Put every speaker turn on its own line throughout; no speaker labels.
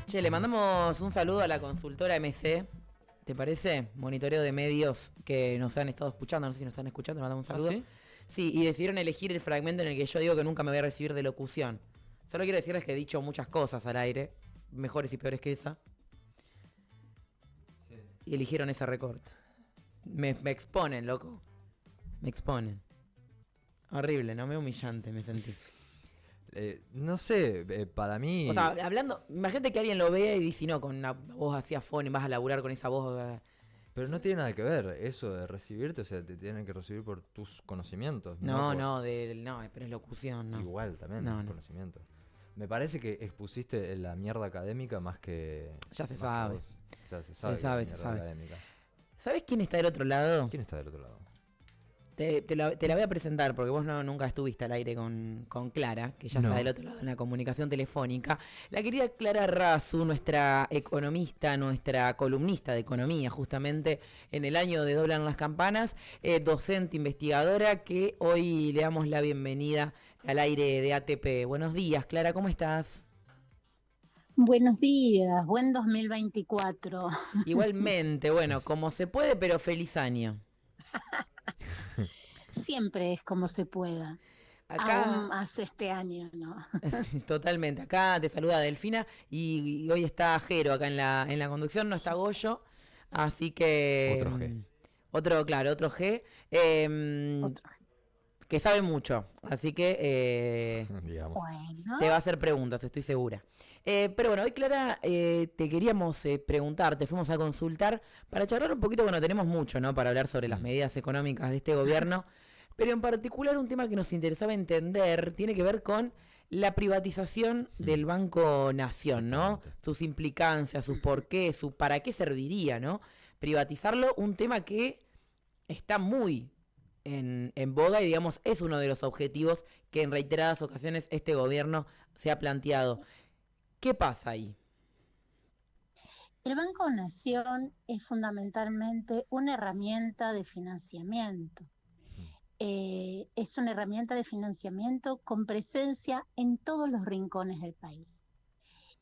Che, le mandamos un saludo a la consultora MC, ¿te parece? Monitoreo de medios que nos han estado escuchando, no sé si nos están escuchando, le mandamos un saludo.
¿Ah, sí?
Sí, y decidieron elegir el fragmento en el que yo digo que nunca me voy a recibir de locución. Solo quiero decirles que he dicho muchas cosas al aire, mejores y peores que esa.
Sí.
Y eligieron ese recorte. Me exponen, loco. Me exponen. Horrible, ¿no? Me humillante me sentí.
No sé, para mí...
O sea, hablando, imagínate que alguien lo vea y dice, no, con una voz así afónica, vas a laburar con esa voz.
Pero no tiene nada que ver eso de recibirte, o sea, te tienen que recibir por tus conocimientos.
No,
por...
no, pero es locución, no.
Igual también,
No, no.
conocimientos. Me parece que expusiste la mierda académica más que...
Ya se
más
sabe.
que vos. Ya se sabe.
Se sabe,
que
se
es
sabe.
mierda académica.
¿Sabes quién está del otro lado?
¿Quién está del otro lado?
Te la voy a presentar porque vos nunca estuviste al aire con Clara, que ya
No.
está del otro lado en la comunicación telefónica. La querida Clara Razu, nuestra economista, nuestra columnista de economía, justamente en el año de Doblan las Campanas, docente, investigadora, que hoy le damos la bienvenida al aire de ATP. Buenos días, Clara, ¿cómo estás?
Buenos días, buen 2024.
Igualmente, bueno, como se puede, pero feliz año.
Siempre es como se pueda.
Acá,
Aún más este año, ¿no?
totalmente, acá te saluda Delfina y hoy está Jero acá en la conducción, no está Goyo, así que...
Otro G.
Otro G,
Otro.
que sabe mucho, así que
Digamos.
Bueno,
te va a hacer preguntas, estoy segura. Pero bueno, hoy Clara, te queríamos preguntar, te fuimos a consultar para charlar un poquito, bueno, tenemos mucho, ¿no? Para hablar sobre las medidas económicas de este gobierno, pero en particular un tema que nos interesaba entender tiene que ver con la privatización del Banco Nación, ¿no?
Exactamente.
Sus implicancias, sus porqués, su para qué serviría, ¿no? Privatizarlo, un tema que está muy en boga y digamos es uno de los objetivos que en reiteradas ocasiones este gobierno se ha planteado. ¿Qué pasa ahí?
el Banco Nación es fundamentalmente una herramienta de financiamiento. Es una herramienta de financiamiento con presencia en todos los rincones del país.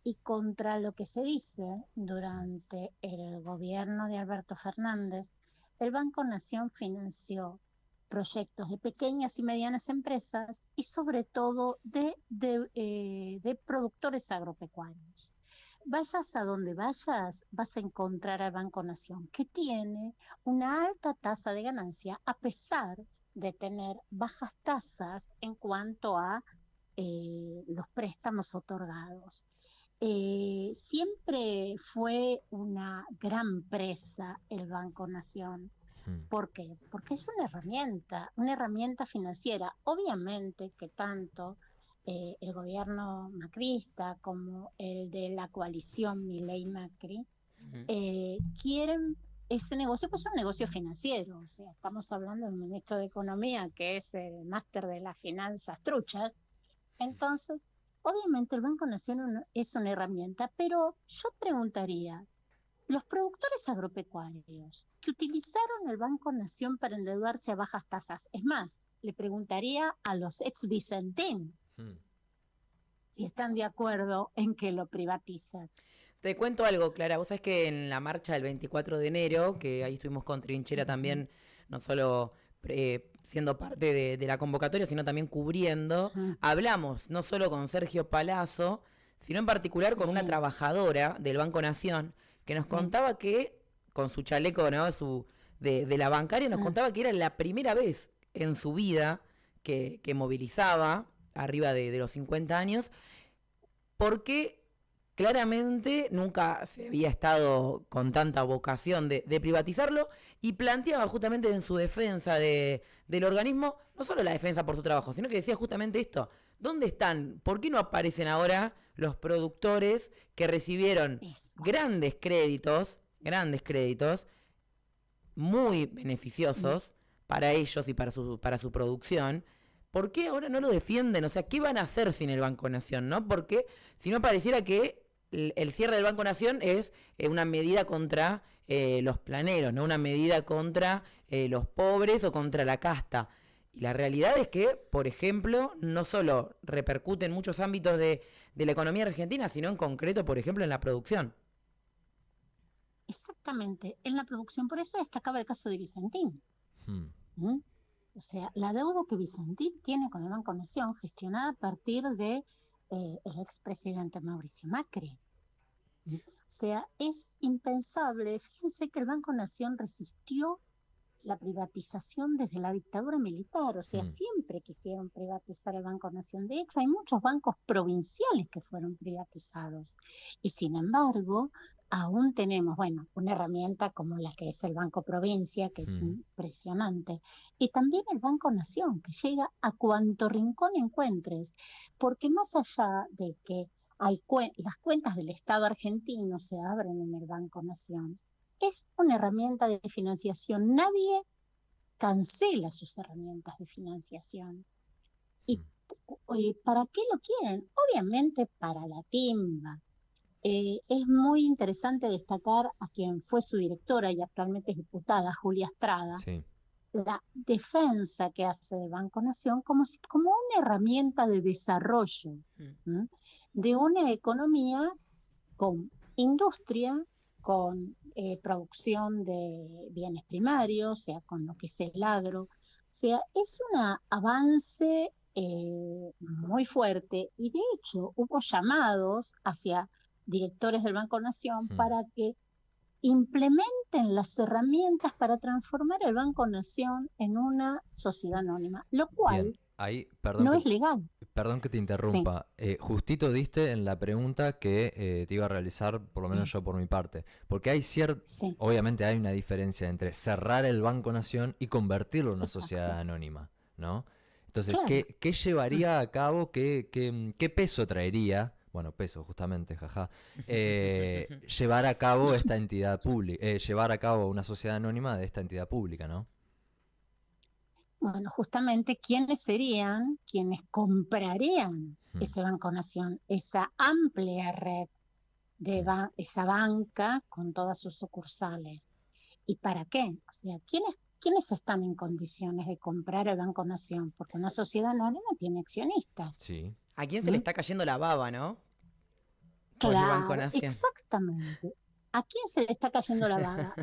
Y contra lo que se dice durante el gobierno de Alberto Fernández, el Banco Nación financió proyectos de pequeñas y medianas empresas y sobre todo de productores agropecuarios. Vayas a donde vayas, vas a encontrar al Banco Nación, que tiene una alta tasa de ganancia a pesar de tener bajas tasas en cuanto a los préstamos otorgados. Siempre fue una gran presa el Banco Nación. ¿Por qué? Porque es una herramienta financiera. Obviamente que tanto el gobierno macrista como el de la coalición Milei-Macri quieren ese negocio, pues es un negocio financiero. O sea, estamos hablando del ministro de Economía, que es el máster de las finanzas truchas. Entonces, obviamente el Banco Nación es una herramienta, pero yo preguntaría, los productores agropecuarios que utilizaron el Banco Nación para endeudarse a bajas tasas, es más, le preguntaría a los ex Vicentín si están de acuerdo en que lo privatizan.
Te cuento algo, Clara. Vos sabés que en la marcha del 24 de enero, que ahí estuvimos con Trinchera también, no solo siendo parte de la convocatoria, sino también cubriendo, hablamos no solo con Sergio Palazzo, sino en particular con una trabajadora del Banco Nación, que nos contaba que, con su chaleco, ¿no? de la bancaria, nos contaba que era la primera vez en su vida que movilizaba arriba de los 50 años, porque claramente nunca se había estado con tanta vocación de privatizarlo y planteaba justamente en su defensa del organismo, no solo la defensa por su trabajo, sino que decía justamente esto, ¿dónde están? ¿Por qué no aparecen ahora los productores que recibieron grandes créditos, muy beneficiosos para ellos y para su producción? ¿Por qué ahora no lo defienden? O sea, ¿qué van a hacer sin el Banco Nación, no? Porque si no pareciera que el cierre del Banco Nación es una medida contra los planeros, ¿no? Una medida contra los pobres o contra la casta. Y la realidad es que, por ejemplo, no solo repercute en muchos ámbitos de la economía argentina, sino en concreto, por ejemplo, en la producción.
Exactamente, en la producción. Por eso destacaba el caso de Vicentín. ¿Mm? O sea, la deuda que Vicentín tiene con el Banco Nación, gestionada a partir de el expresidente Mauricio Macri. O sea, es impensable. Fíjense que el Banco Nación resistió la privatización desde la dictadura militar, o sea, siempre quisieron privatizar el Banco Nación. De hecho, hay muchos bancos provinciales que fueron privatizados. Y sin embargo, aún tenemos, bueno, una herramienta como la que es el Banco Provincia, que es impresionante. Y también el Banco Nación, que llega a cuanto rincón encuentres. Porque más allá de que las cuentas del Estado argentino se abren en el Banco Nación, es una herramienta de financiación. Nadie cancela sus herramientas de financiación. ¿Y para qué lo quieren? Obviamente para la timba. Es muy interesante destacar a quien fue su directora y actualmente es diputada, Julia Estrada, la defensa que hace del Banco Nación como una herramienta de desarrollo de una economía con industria, con producción de bienes primarios, o sea, con lo que es el agro. O sea, es un avance muy fuerte y de hecho hubo llamados hacia directores del Banco Nación para que implementen las herramientas para transformar el Banco Nación en una sociedad anónima, lo cual
Bien, ahí,
no es legal.
Perdón que te interrumpa.
Sí.
Justito diste en la pregunta que te iba a realizar, por lo menos yo por mi parte. Porque hay obviamente hay una diferencia entre cerrar el Banco Nación y convertirlo en una sociedad anónima, ¿no? Entonces,
claro.
¿qué llevaría a cabo, qué peso traería, bueno, peso justamente, jaja, llevar a cabo esta entidad pública, llevar a cabo una sociedad anónima de esta entidad pública, ¿no?
Bueno, justamente, ¿quiénes serían quienes comprarían ese Banco Nación, esa amplia red de esa banca con todas sus sucursales? ¿Y para qué? O sea, ¿quiénes están en condiciones de comprar el Banco Nación? Porque una sociedad anónima tiene accionistas.
Sí.
¿A quién se le está cayendo la baba, no? Por
Claro,
el Banco Nación.
exactamente. ¿A quién se le está cayendo la baba?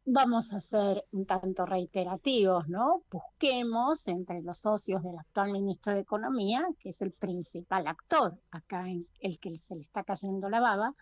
Vamos a ser un tanto reiterativos, ¿no? Busquemos entre los socios del actual ministro de Economía, que es el principal actor acá en el que se le está cayendo la baba,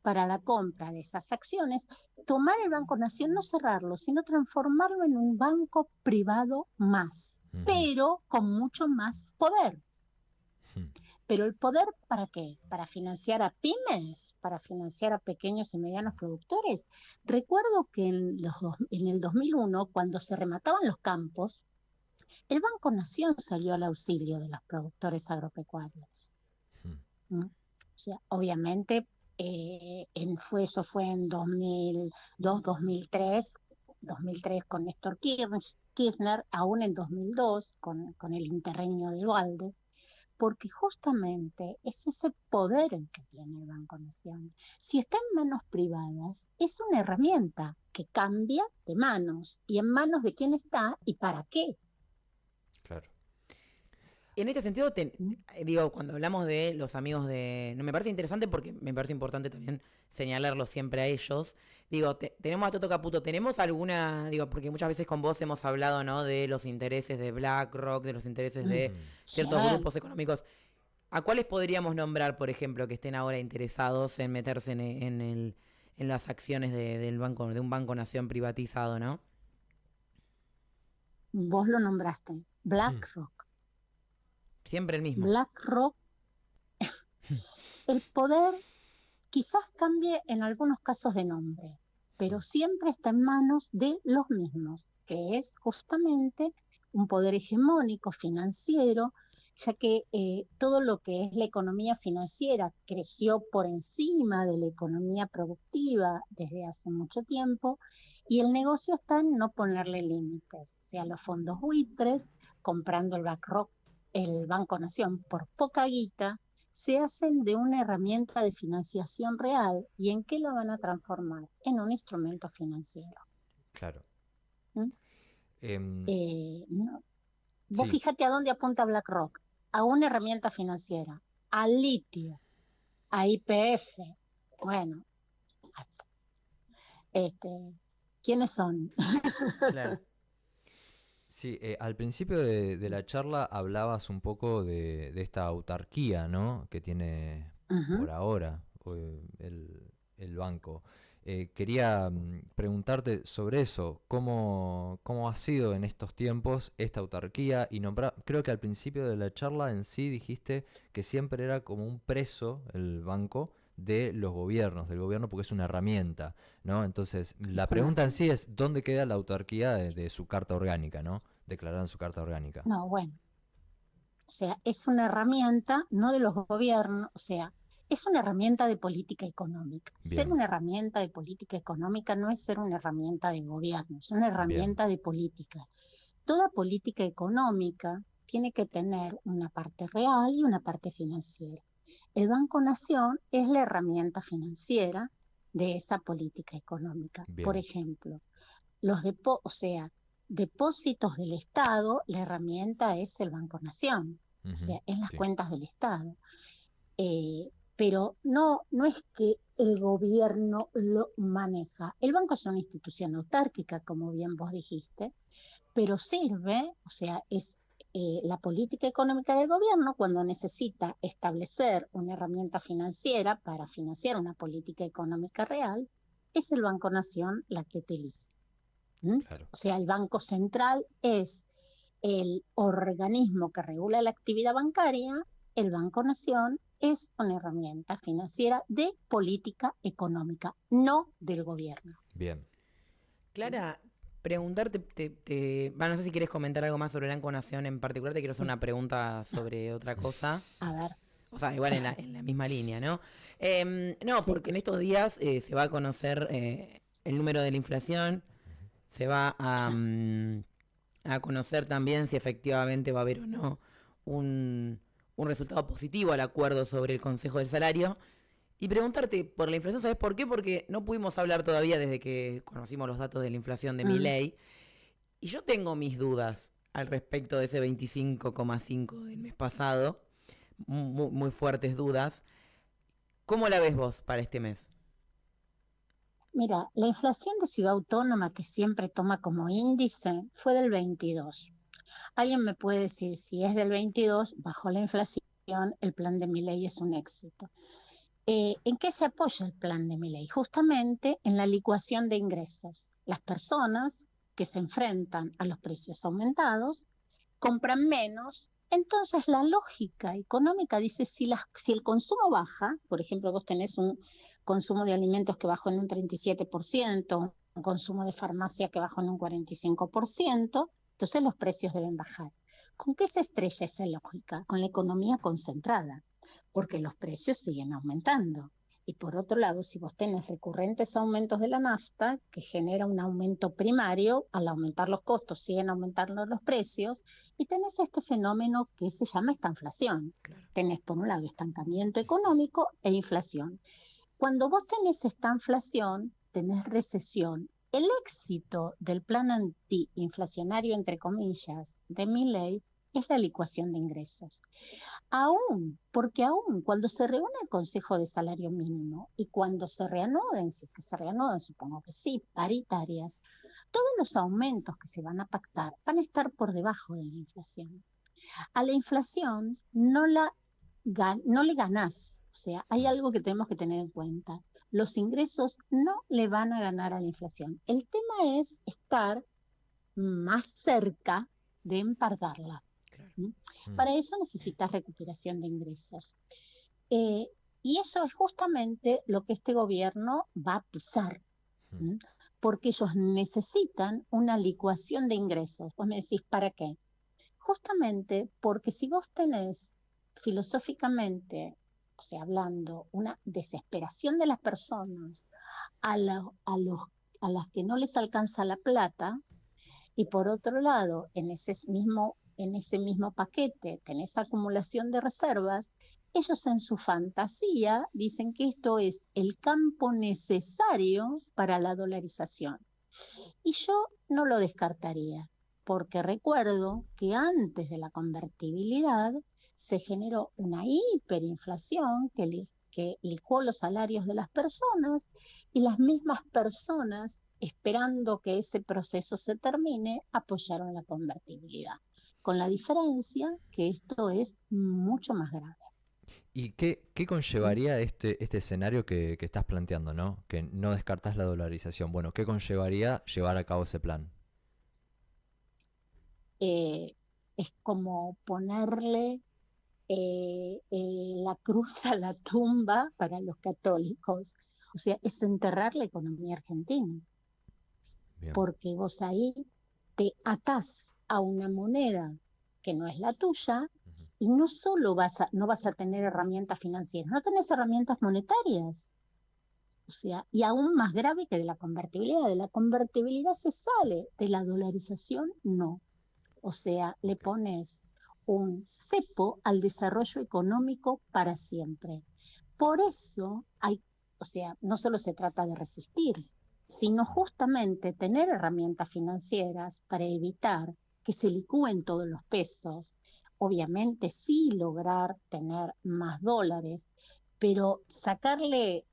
para la compra de esas acciones, tomar el Banco Nación, no cerrarlo, sino transformarlo en un banco privado más, pero con mucho más poder. Pero el poder, ¿para qué? ¿Para financiar a pymes? ¿Para financiar a pequeños y medianos productores? Recuerdo que en el 2001, cuando se remataban los campos, el Banco Nación salió al auxilio de los productores agropecuarios. O sea, obviamente, eso fue en 2002, 2003 con Néstor Kirchner, aún en 2002 con el interregnio de Duhalde, porque justamente es ese poder el que tiene el Banco Nación. Si está en manos privadas, es una herramienta que cambia de manos. ¿Y en manos de quién está y para qué?
Claro.
En este sentido, digo, cuando hablamos de los amigos de... No, me parece interesante porque me parece importante también señalarlo siempre a ellos. Digo, tenemos a Toto Caputo, ¿tenemos alguna...? Digo, porque muchas veces con vos hemos hablado, ¿no? De los intereses de BlackRock, de los intereses de ciertos grupos económicos. ¿A cuáles podríamos nombrar, por ejemplo, que estén ahora interesados en meterse en las acciones de un Banco Nación privatizado, ¿no?
Vos lo nombraste, BlackRock.
Siempre el mismo.
BlackRock, el poder quizás cambie en algunos casos de nombre, pero siempre está en manos de los mismos, que es justamente un poder hegemónico financiero, ya que todo lo que es la economía financiera creció por encima de la economía productiva desde hace mucho tiempo, y el negocio está en no ponerle límites, o sea, los fondos buitres, comprando el Banco Nación por poca guita, se hacen de una herramienta de financiación real. ¿Y en qué la van a transformar? En un instrumento financiero.
Claro.
No. Vos
Sí,
fíjate a dónde apunta BlackRock, a una herramienta financiera, al litio, a YPF. Bueno, este, ¿quiénes son?
Claro.
sí, al principio de la charla hablabas un poco de esta autarquía, ¿no? Que tiene
Ujú.
por ahora el banco. Quería preguntarte sobre eso, cómo ha sido en estos tiempos esta autarquía y creo que al principio de la charla en sí dijiste que siempre era como un preso el banco de los gobiernos, del gobierno porque es una herramienta, ¿no? Entonces, la
Es una
pregunta en sí
herramienta.
es, ¿dónde queda la autarquía de su carta orgánica, ¿no? Declarada en su carta orgánica.
No, bueno, o sea, es una herramienta no de los gobiernos, o sea, es una herramienta de política económica. Ser
Bien,
una herramienta de política económica no es ser una herramienta de gobierno, es una
bien,
herramienta de política. Toda política económica tiene que tener una parte real y una parte financiera. El Banco Nación es la herramienta financiera de esa política económica. Por
bien.
ejemplo, o sea, depósitos del Estado, la herramienta es el Banco Nación, o
Ujú,
sea, en las
sí,
cuentas del Estado. Pero no es que el gobierno lo maneja. El banco es una institución autárquica, como bien vos dijiste, pero sirve, o sea, es la política económica del gobierno cuando necesita establecer una herramienta financiera para financiar una política económica real, es el Banco Nación la que utiliza. ¿Mm?
claro.
O sea, el Banco Central es el organismo que regula la actividad bancaria, el Banco Nación es una herramienta financiera de política económica, no del gobierno.
Bien.
Clara, preguntarte, no sé si quieres comentar algo más sobre Banco Nación en particular, te quiero hacer
Sí,
una pregunta sobre otra cosa.
a ver,
O sea, igual en la misma línea, ¿no? No,
sí,
porque en estos días se va a conocer el número de la inflación, se va a conocer también si efectivamente va a haber o no un, un resultado positivo al acuerdo sobre el Consejo del Salario. Y preguntarte por la inflación, ¿sabes por qué? Porque no pudimos hablar todavía desde que conocimos los datos de la inflación de
mm,
Milei. Y yo tengo mis dudas al respecto de ese 25,5 del mes pasado. Muy, muy fuertes dudas. ¿Cómo la ves vos para este mes?
mira, la inflación de Ciudad Autónoma que siempre toma como índice fue del 22. Alguien me puede decir, si es del 22, bajo la inflación, el plan de Milei es un éxito. ¿En qué se apoya el plan de Milei? Justamente en la licuación de ingresos. Las personas que se enfrentan a los precios aumentados compran menos. Entonces la lógica económica dice, si el consumo baja, por ejemplo, vos tenés un consumo de alimentos que bajó en un 37%, un consumo de farmacia que bajó en un 45%, entonces los precios deben bajar. ¿Con qué se estrella esa lógica? Con la economía concentrada, porque los precios siguen aumentando. Y por otro lado, si vos tenés recurrentes aumentos de la nafta, que genera un aumento primario, al aumentar los costos siguen aumentando los precios, y tenés este fenómeno que se llama estanflación.
Claro.
Tenés por un lado estancamiento económico e inflación. Cuando vos tenés estanflación, tenés recesión. El éxito del plan antiinflacionario, entre comillas, de Milei es la licuación de ingresos. Porque aún cuando se reúne el Consejo de Salario Mínimo y cuando se reanuden, si es que se reanudan, supongo que sí, paritarias, todos los aumentos que se van a pactar van a estar por debajo de la inflación. A la inflación no le ganás, o sea, hay
Mm,
algo que tenemos que tener en cuenta. Los ingresos no le van a ganar a la inflación. El tema es estar más cerca de empardarla.
Claro.
¿Mm?
mm,
Para eso necesitas recuperación de ingresos. Eh, y eso es justamente lo que este gobierno va a pisar,
mm,
¿m? Porque ellos necesitan una licuación de ingresos. Vos me decís, ¿para qué? Justamente porque si vos tenés filosóficamente, o sea, hablando, una desesperación de las personas a, la, a, los, a las que no les alcanza la plata, y por otro lado, en ese mismo paquete tenés acumulación de reservas, ellos en su fantasía dicen que esto es el campo necesario para la dolarización. Y yo no lo descartaría. porque recuerdo que antes de la convertibilidad se generó una hiperinflación que licuó los salarios de las personas, y las mismas personas, esperando que ese proceso se termine, apoyaron la convertibilidad, con la diferencia que esto es mucho más grave.
¿Y qué conllevaría este escenario que estás planteando, ¿no? Que no descartás la dolarización. Bueno, ¿qué conllevaría llevar a cabo ese plan?
Es como ponerle la cruz a la tumba para los católicos. O sea, es enterrar la economía argentina. Bien. Porque vos ahí te atás a una moneda que no es la tuya, y no solo no vas a tener herramientas financieras, no tenés herramientas monetarias. O sea, y aún más grave que de la convertibilidad se sale, de la dolarización no. O sea, le pones un cepo al desarrollo económico para siempre. Por eso o sea, no solo se trata de resistir, sino justamente tener herramientas financieras para evitar que se licúen todos los pesos. Obviamente sí lograr tener más dólares, pero sacarle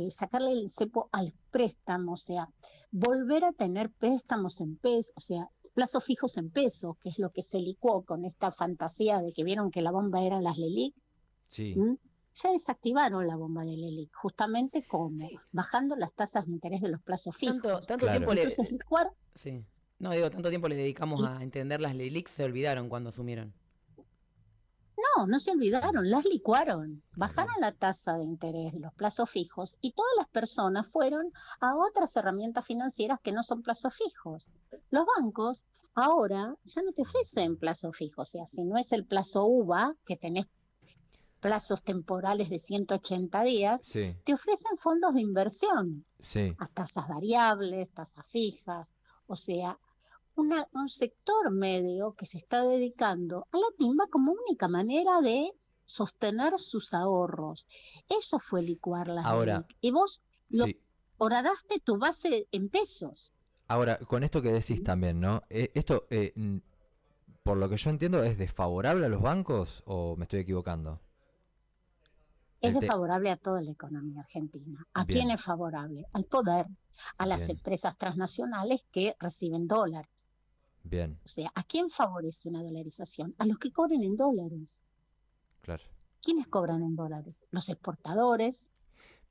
sacarle el cepo al préstamo, o sea, volver a tener préstamos en pesos, o sea, plazos fijos en pesos, que es lo que se licuó con esta fantasía de que vieron que la bomba eran las LELIQ.
Sí.
Ya desactivaron la bomba de LELIQ, justamente como bajando las tasas de interés de los plazos fijos.
Tanto
claro.
tiempo
Entonces, licuar...
Sí. No, digo, tanto tiempo le dedicamos a entender las LELIQ, se olvidaron cuando asumieron.
No se olvidaron, las licuaron, bajaron la tasa de interés de los plazos fijos, y todas las personas fueron a otras herramientas financieras que no son plazos fijos. Los bancos ahora ya no te ofrecen plazos fijos, o sea, si no es el plazo UVA, que tenés plazos temporales de 180 días,
sí.
Te ofrecen fondos de inversión,
sí.
a tasas variables, tasas fijas, o sea, un sector medio que se está dedicando a la timba como única manera de sostener sus ahorros. Eso fue licuar las
Ahora,
y vos
sí.
horadaste tu base en pesos.
Ahora, con esto que decís también, ¿no? Esto, por lo que yo entiendo, ¿es desfavorable a los bancos o me estoy equivocando?
Es desfavorable a toda la economía argentina. ¿A quién es favorable? Al poder, a las empresas transnacionales que reciben dólares.
Bien.
O sea, ¿a quién favorece una dolarización? A los que cobren en dólares.
Claro.
¿Quiénes cobran en dólares? Los exportadores.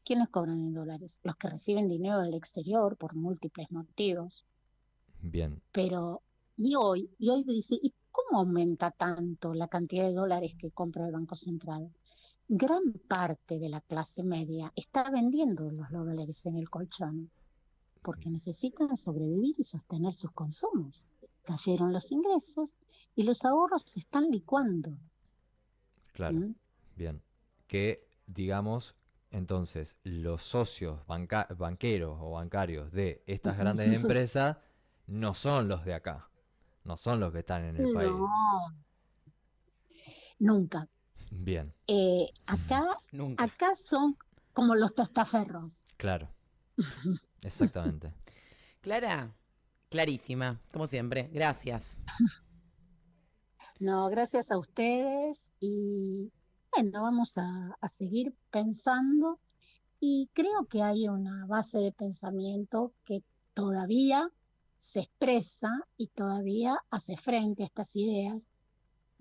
¿Quiénes cobran en dólares? Los que reciben dinero del exterior por múltiples motivos.
Bien.
Pero, y hoy dice, ¿y cómo aumenta tanto la cantidad de dólares que compra el Banco Central? Gran parte de la clase media está vendiendo los dólares en el colchón porque necesitan sobrevivir y sostener sus consumos. Cayeron los ingresos y los ahorros se están licuando.
Claro, bien. Que, digamos, entonces, los socios banqueros o bancarios de estas grandes empresas no son los de acá, no son los que están en el país.
Nunca.
Bien.
Acá son como los testaferros.
Claro, exactamente.
Clara, clarísima, como siempre. Gracias.
No, gracias a ustedes, y bueno, vamos a seguir pensando, y creo que hay una base de pensamiento que todavía se expresa y todavía hace frente a estas ideas.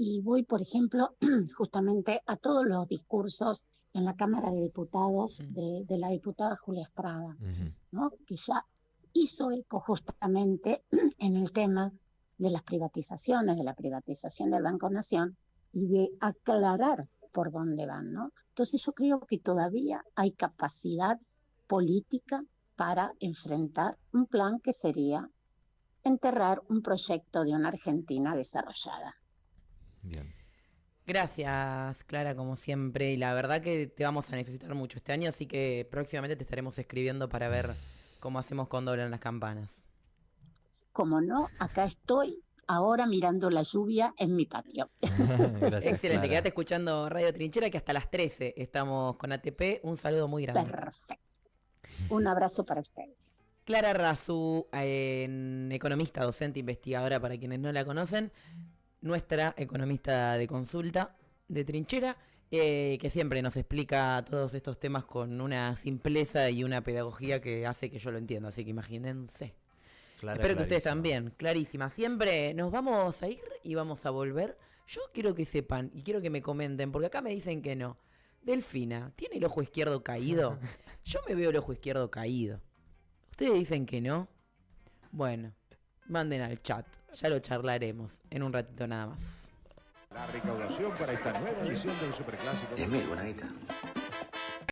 Y voy, por ejemplo, justamente a todos los discursos en la Cámara de Diputados de la diputada Julia Estrada, ¿no? Que ya hizo eco justamente en el tema de las privatizaciones, de la privatización del Banco Nación, y de aclarar por dónde van, ¿no? Entonces yo creo que todavía hay capacidad política para enfrentar un plan que sería enterrar un proyecto de una Argentina desarrollada.
Bien.
Gracias, Clara, como siempre. Y la verdad que te vamos a necesitar mucho este año, así que próximamente te estaremos escribiendo para ver cómo hacemos con Doblan las Campanas.
Como no, acá estoy ahora mirando la lluvia en mi patio.
Gracias,
excelente,
Clara.
quédate escuchando Radio Trinchera, que hasta las 13 estamos con ATP. Un saludo muy grande.
Perfecto. Un abrazo para ustedes.
Clara Razú, economista, docente, investigadora, para quienes no la conocen, nuestra economista de consulta de Trinchera, que siempre nos explica todos estos temas con una simpleza y una pedagogía que hace que yo lo entienda, así que imagínense. Espero que ustedes también, clarísima. Siempre nos vamos a ir y vamos a volver. Yo quiero que sepan y quiero que me comenten, porque acá me dicen que no. Delfina, ¿tiene el ojo izquierdo caído? Yo me veo el ojo izquierdo caído. ¿Ustedes dicen que no? Bueno, manden al chat. Ya lo charlaremos en un ratito nada más.
La recaudación para esta nueva edición del Superclásico.
10.000, buena guita.